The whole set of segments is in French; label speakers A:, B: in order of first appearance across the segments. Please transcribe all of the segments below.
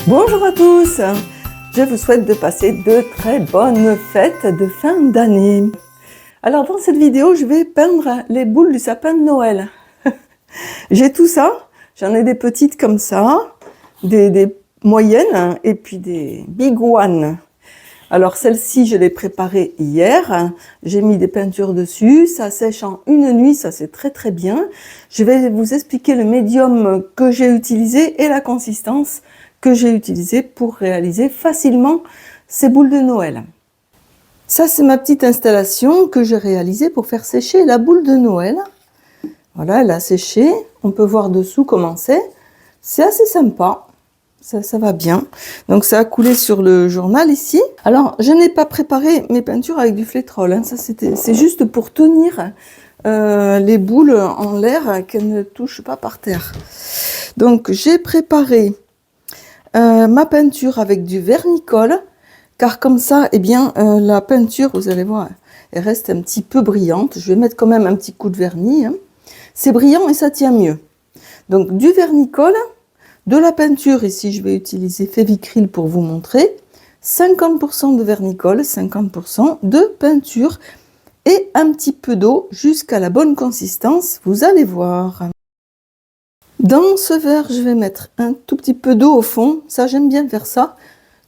A: Bonjour à tous, je vous souhaite de passer de très bonnes fêtes de fin d'année. Alors dans cette vidéo, je vais peindre les boules du sapin de Noël. J'ai tout ça, j'en ai des petites comme ça, des moyennes et puis des big ones. Alors celle-ci, je l'ai préparée hier, j'ai mis des peintures dessus, ça sèche en une nuit, ça c'est très très bien. Je vais vous expliquer le médium que j'ai utilisé et la consistance que j'ai utilisé pour réaliser facilement ces boules de Noël. Ça, c'est ma petite installation que j'ai réalisée pour faire sécher la boule de Noël. Voilà, elle a séché. On peut voir dessous comment c'est. C'est assez sympa. Ça va bien. Donc, ça a coulé sur le journal ici. Alors, je n'ai pas préparé mes peintures avec du flétrol. Hein. C'est juste pour tenir les boules en l'air, qu'elles ne touchent pas par terre. Donc, j'ai préparé ma peinture avec du vernicole, car comme ça, eh bien, la peinture, vous allez voir, elle reste un petit peu brillante. Je vais mettre quand même un petit coup de vernis. Hein. C'est brillant et ça tient mieux. Donc du vernicole, de la peinture, ici je vais utiliser Févicryl pour vous montrer, 50% de vernicole, 50% de peinture et un petit peu d'eau jusqu'à la bonne consistance, vous allez voir. Dans ce verre, je vais mettre un tout petit peu d'eau au fond. Ça, j'aime bien faire ça.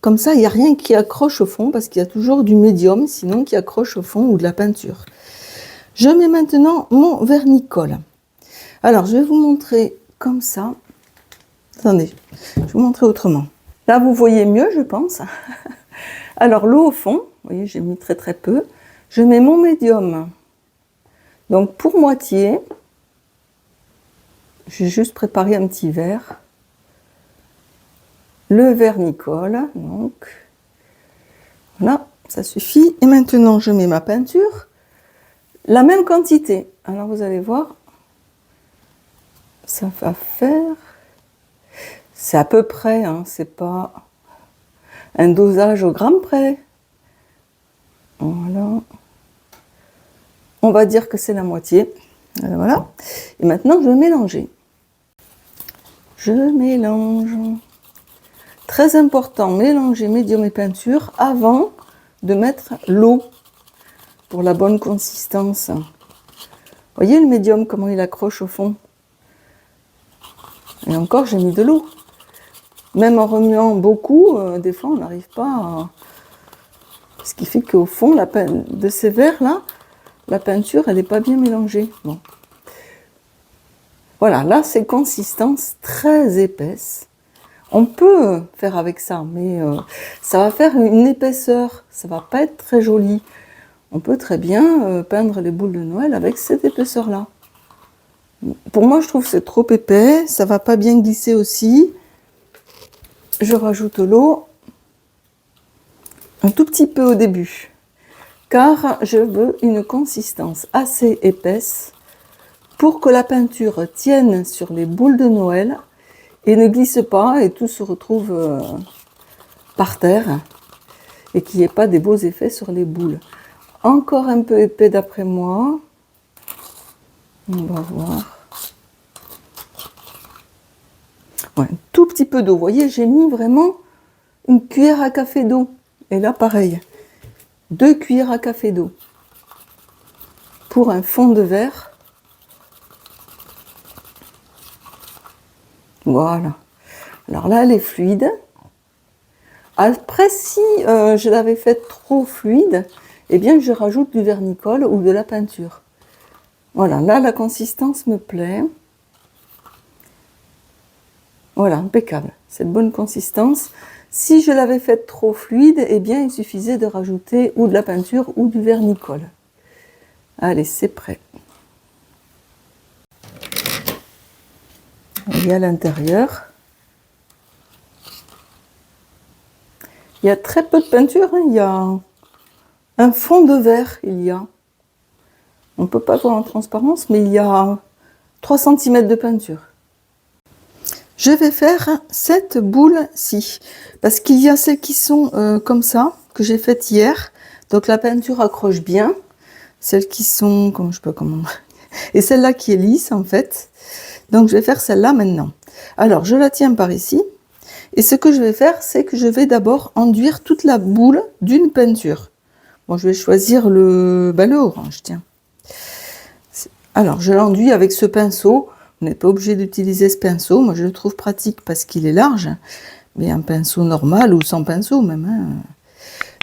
A: Comme ça, il n'y a rien qui accroche au fond parce qu'il y a toujours du médium, sinon qui accroche au fond ou de la peinture. Je mets maintenant mon vernicole. Alors, je vais vous montrer comme ça. Attendez, je vais vous montrer autrement. Là, vous voyez mieux, je pense. Alors, l'eau au fond, vous voyez, j'ai mis très très peu. Je mets mon médium. Donc, pour moitié. J'ai juste préparé un petit verre. Le vernicole, donc voilà, ça suffit. Et maintenant, je mets ma peinture, la même quantité. Alors, vous allez voir, ça va faire, c'est à peu près, hein, c'est pas un dosage au gramme près. Voilà. On va dire que c'est la moitié. Voilà. Et maintenant, je vais mélanger. Je mélange. Très important, mélanger médium et peinture avant de mettre l'eau pour la bonne consistance. Voyez le médium, comment il accroche au fond. Et encore, j'ai mis de l'eau. Même en remuant beaucoup, des fois, on n'arrive pas à... Ce qui fait qu'au fond de ces verres-là, la peinture, elle n'est pas bien mélangée. Bon. Voilà, là, c'est consistance très épaisse. On peut faire avec ça, mais ça va faire une épaisseur. Ça va pas être très joli. On peut très bien peindre les boules de Noël avec cette épaisseur-là. Pour moi, je trouve que c'est trop épais. Ça va pas bien glisser aussi. Je rajoute l'eau un tout petit peu au début, car je veux une consistance assez épaisse pour que la peinture tienne sur les boules de Noël et ne glisse pas et tout se retrouve par terre et qu'il n'y ait pas des beaux effets sur les boules. Encore un peu épais d'après moi. On va voir. Ouais, un tout petit peu d'eau. Vous voyez, j'ai mis vraiment une cuillère à café d'eau. Et là, pareil. 2 cuillères à café d'eau. Pour un fond de verre. Voilà. Alors là, elle est fluide. Après, si je l'avais faite trop fluide, eh bien, je rajoute du vernicole ou de la peinture. Voilà, là, la consistance me plaît. Voilà, impeccable. Cette bonne consistance. Si je l'avais faite trop fluide, eh bien, il suffisait de rajouter ou de la peinture ou du vernicole. Allez, c'est prêt. Et à l'intérieur, il y a très peu de peinture. Hein. Il y a un fond de verre, il y a. On ne peut pas voir en transparence, mais il y a 3 cm de peinture. Je vais faire cette boule-ci, parce qu'il y a celles qui sont comme ça, que j'ai faites hier. Donc la peinture accroche bien. Celles qui sont, je sais pas comment, et celle-là qui est lisse en fait. Donc je vais faire celle-là maintenant. Alors je la tiens par ici, Et ce que je vais faire, c'est que je vais d'abord enduire toute la boule d'une peinture. Bon, je vais choisir le orange, tiens. Alors, je l'enduis avec ce pinceau. Vous n'êtes pas obligé d'utiliser ce pinceau. Moi, je le trouve pratique parce qu'il est large. Mais un pinceau normal ou sans pinceau même. Hein.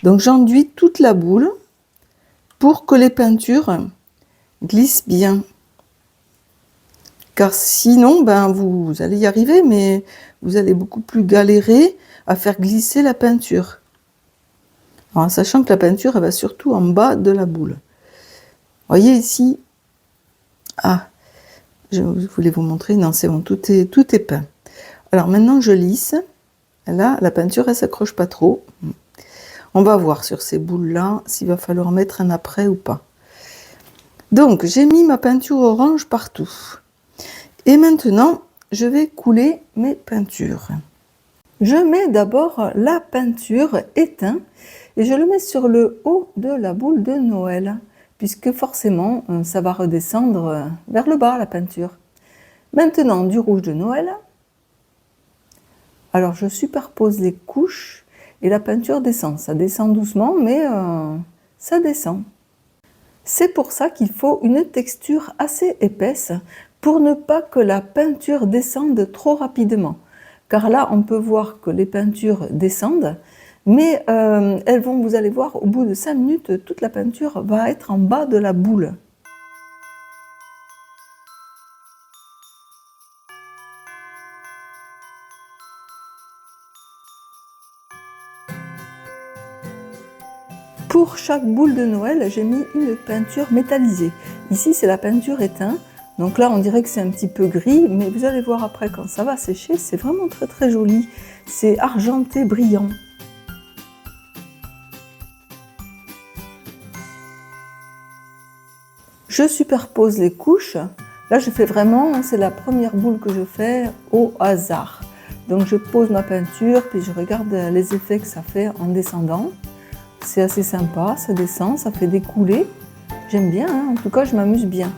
A: Donc, j'enduis toute la boule pour que les peintures glissent bien. Car sinon, ben, vous allez y arriver, mais vous allez beaucoup plus galérer à faire glisser la peinture. En sachant que la peinture, elle va surtout en bas de la boule. Voyez ici. Ah, je voulais vous montrer. Non, c'est bon, tout est peint. Alors maintenant, je lisse. Là, la peinture, elle s'accroche pas trop. On va voir sur ces boules-là s'il va falloir mettre un après ou pas. Donc, j'ai mis ma peinture orange partout. Et maintenant, je vais couler mes peintures. Je mets d'abord la peinture éteinte et je le mets sur le haut de la boule de Noël, puisque forcément, ça va redescendre vers le bas, la peinture. Maintenant, du rouge de Noël. Alors, je superpose les couches et la peinture descend. Ça descend doucement, mais ça descend. C'est pour ça qu'il faut une texture assez épaisse pour ne pas que la peinture descende trop rapidement. Car là, on peut voir que les peintures descendent, mais vous allez voir, au bout de 5 minutes, toute la peinture va être en bas de la boule. Pour chaque boule de Noël, j'ai mis une peinture métallisée. Ici, c'est la peinture éteinte. Donc là, on dirait que c'est un petit peu gris, mais vous allez voir après quand ça va sécher, c'est vraiment très très joli. C'est argenté brillant. Je superpose les couches. Là, je fais vraiment, c'est la première boule que je fais au hasard. Donc je pose ma peinture, puis je regarde les effets que ça fait en descendant. C'est assez sympa, ça descend, ça fait des coulées. J'aime bien, hein, en tout cas, je m'amuse bien.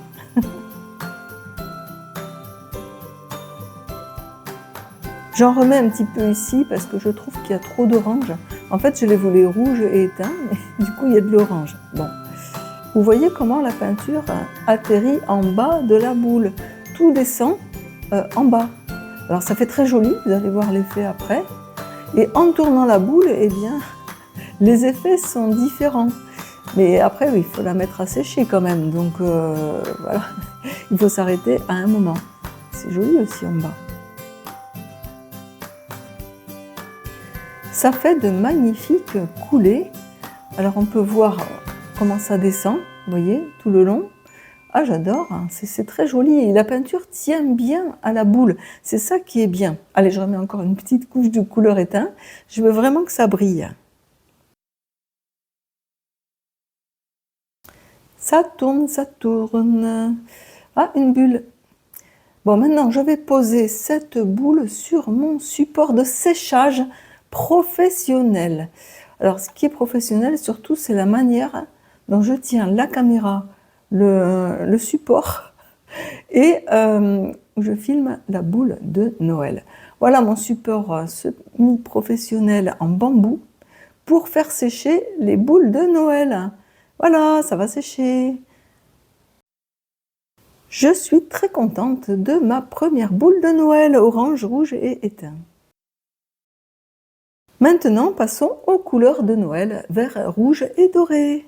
A: J'en remets un petit peu ici parce que je trouve qu'il y a trop d'orange. En fait, je les voulais rouges et éteints, mais du coup, il y a de l'orange. Bon. Vous voyez comment la peinture atterrit en bas de la boule. Tout descend en bas. Alors, ça fait très joli, vous allez voir l'effet après. Et en tournant la boule, eh bien, les effets sont différents. Mais après, oui, il faut la mettre à sécher quand même. Donc, voilà, il faut s'arrêter à un moment. C'est joli aussi en bas. Ça fait de magnifiques coulées. Alors on peut voir comment ça descend, vous voyez, tout le long. Ah, j'adore, hein, c'est très joli. Et la peinture tient bien à la boule. C'est ça qui est bien. Allez, je remets encore une petite couche de couleur éteinte. Je veux vraiment que ça brille. Ça tourne, ça tourne. Ah, une bulle. Bon, maintenant, je vais poser cette boule sur mon support de séchage professionnel. Alors, ce qui est professionnel, surtout, c'est la manière dont je tiens la caméra, le support, et je filme la boule de Noël. Voilà mon support semi-professionnel en bambou pour faire sécher les boules de Noël. Voilà, ça va sécher. Je suis très contente de ma première boule de Noël orange, rouge et éteint. Maintenant, passons aux couleurs de Noël, vert, rouge et doré.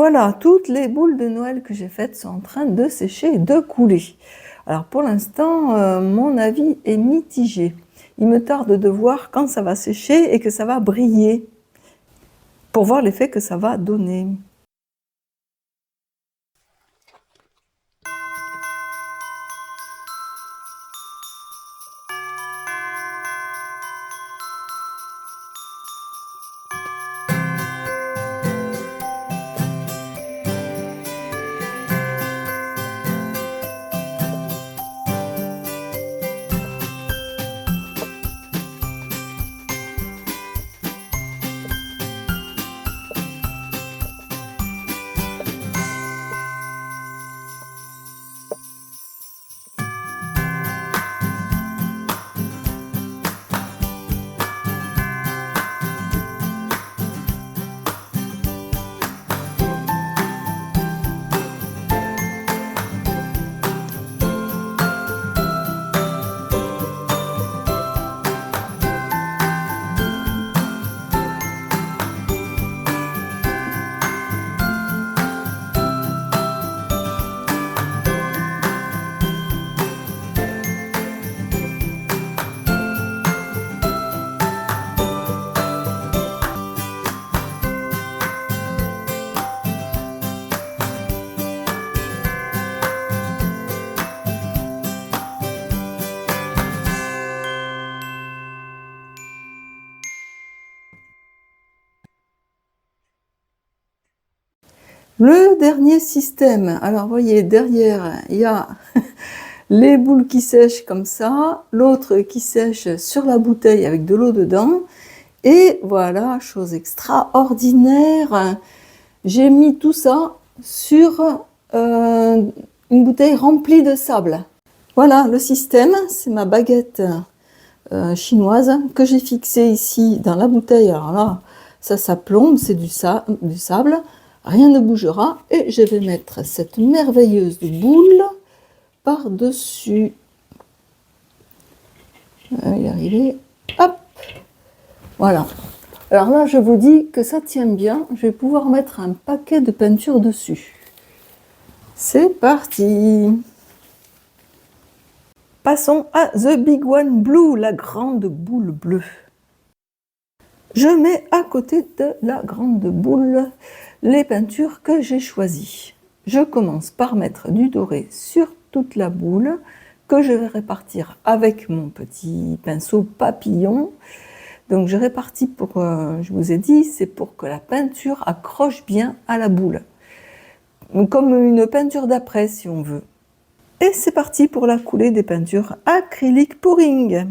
A: Voilà, toutes les boules de Noël que j'ai faites sont en train de sécher et de couler. Alors pour l'instant, mon avis est mitigé. Il me tarde de voir quand ça va sécher et que ça va briller, pour voir l'effet que ça va donner. Le dernier système, alors voyez derrière il y a les boules qui sèchent comme ça, l'autre qui sèche sur la bouteille avec de l'eau dedans, et voilà, chose extraordinaire, j'ai mis tout ça sur une bouteille remplie de sable. Voilà le système, c'est ma baguette chinoise que j'ai fixée ici dans la bouteille. Alors là, ça plombe, c'est du sable. Rien ne bougera et je vais mettre cette merveilleuse boule par-dessus. On va y arriver. Hop, voilà. Alors là, je vous dis que ça tient bien. Je vais pouvoir mettre un paquet de peinture dessus. C'est parti. Passons à The Big One Blue, la grande boule bleue. Je mets à côté de la grande boule les peintures que j'ai choisies. Je commence par mettre du doré sur toute la boule que je vais répartir avec mon petit pinceau papillon. Donc je répartis pour, je vous ai dit, c'est pour que la peinture accroche bien à la boule. Comme une peinture d'après si on veut. Et c'est parti pour la coulée des peintures acryliques pouring.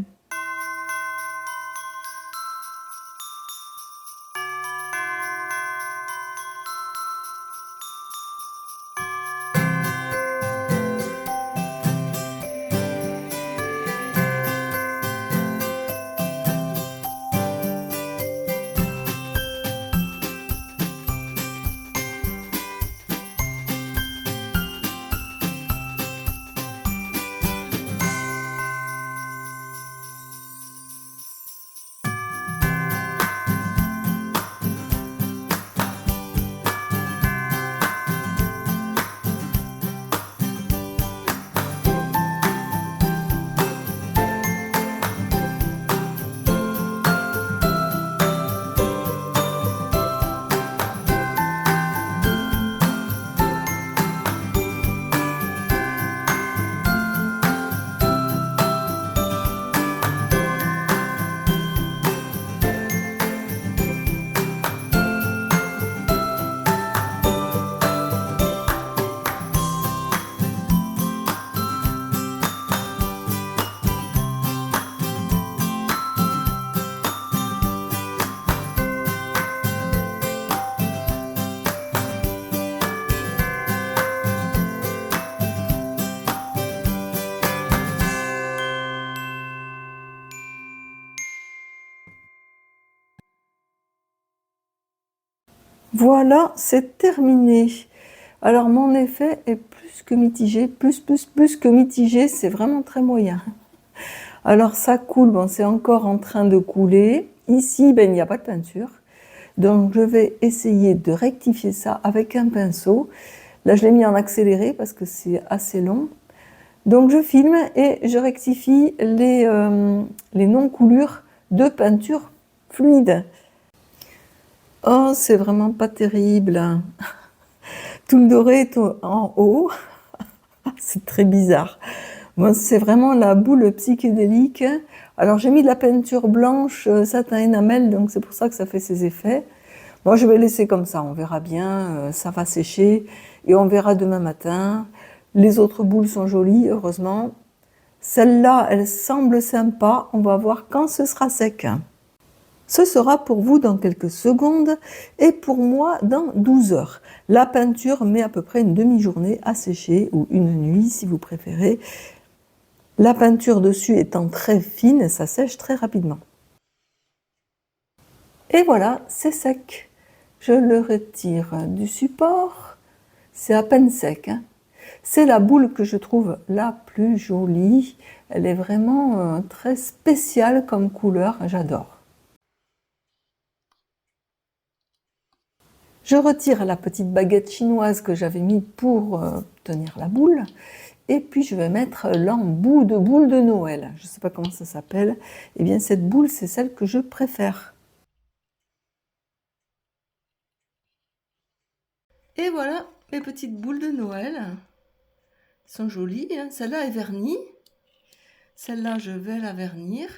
A: Voilà, c'est terminé. Alors mon effet est plus que mitigé, plus que mitigé, c'est vraiment très moyen. Alors ça coule, bon, c'est encore en train de couler. Ici, ben, il n'y a pas de peinture. Donc je vais essayer de rectifier ça avec un pinceau. Là je l'ai mis en accéléré parce que c'est assez long. Donc je filme et je rectifie les non-coulures de peinture fluide. Oh, c'est vraiment pas terrible. Tout le doré est en haut. C'est très bizarre. Moi, c'est vraiment la boule psychédélique. Alors j'ai mis de la peinture blanche satin énamel, donc c'est pour ça que ça fait ces effets. Moi, je vais laisser comme ça, on verra bien, ça va sécher et on verra demain matin. Les autres boules sont jolies, heureusement. Celle-là, elle semble sympa, on va voir quand ce sera sec. Ce sera pour vous dans quelques secondes et pour moi dans 12 heures. La peinture met à peu près une demi-journée à sécher ou une nuit si vous préférez. La peinture dessus étant très fine, ça sèche très rapidement. Et voilà, c'est sec. Je le retire du support. C'est à peine sec. C'est la boule que je trouve la plus jolie. Elle est vraiment très spéciale comme couleur. J'adore. Je retire la petite baguette chinoise que j'avais mis pour tenir la boule. Et puis je vais mettre l'embout de boule de Noël. Je ne sais pas comment ça s'appelle. Eh bien cette boule, c'est celle que je préfère. Et voilà mes petites boules de Noël. Elles sont jolies, hein. Celle-là est vernie. Celle-là, je vais la vernir.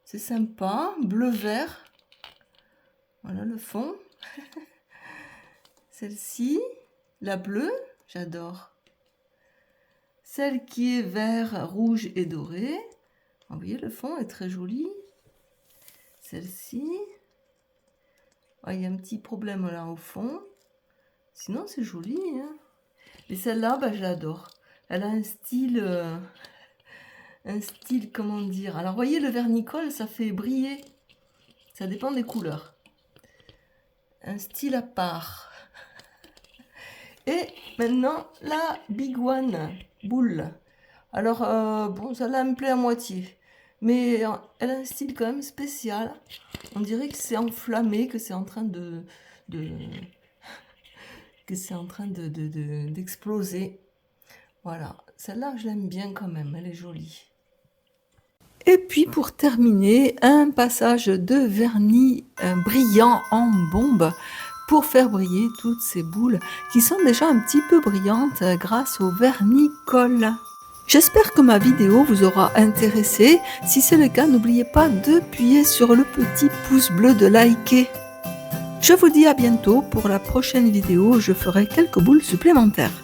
A: C'est sympa, bleu-vert. Voilà le fond. Celle-ci, la bleue, j'adore. Celle qui est vert, rouge et doré. Vous voyez, le fond est très joli. Celle-ci. Oh, il y a un petit problème là au fond. Sinon, c'est joli. Hein. Et celle-là, bah, je l'adore. Elle a un style, comment dire. Alors, vous voyez, le vernicole, ça fait briller. Ça dépend des couleurs. Un style à part. Et maintenant, la Big One boule. Alors, bon, celle-là me plaît à moitié. Mais elle a un style quand même spécial. On dirait que c'est enflammé, que c'est en train d'exploser. Voilà, celle-là, je l'aime bien quand même, elle est jolie. Et puis pour terminer, un passage de vernis brillant en bombe pour faire briller toutes ces boules qui sont déjà un petit peu brillantes grâce au vernis-colle. J'espère que ma vidéo vous aura intéressé. Si c'est le cas, n'oubliez pas d'appuyer sur le petit pouce bleu de liker. Je vous dis à bientôt pour la prochaine vidéo où je ferai quelques boules supplémentaires.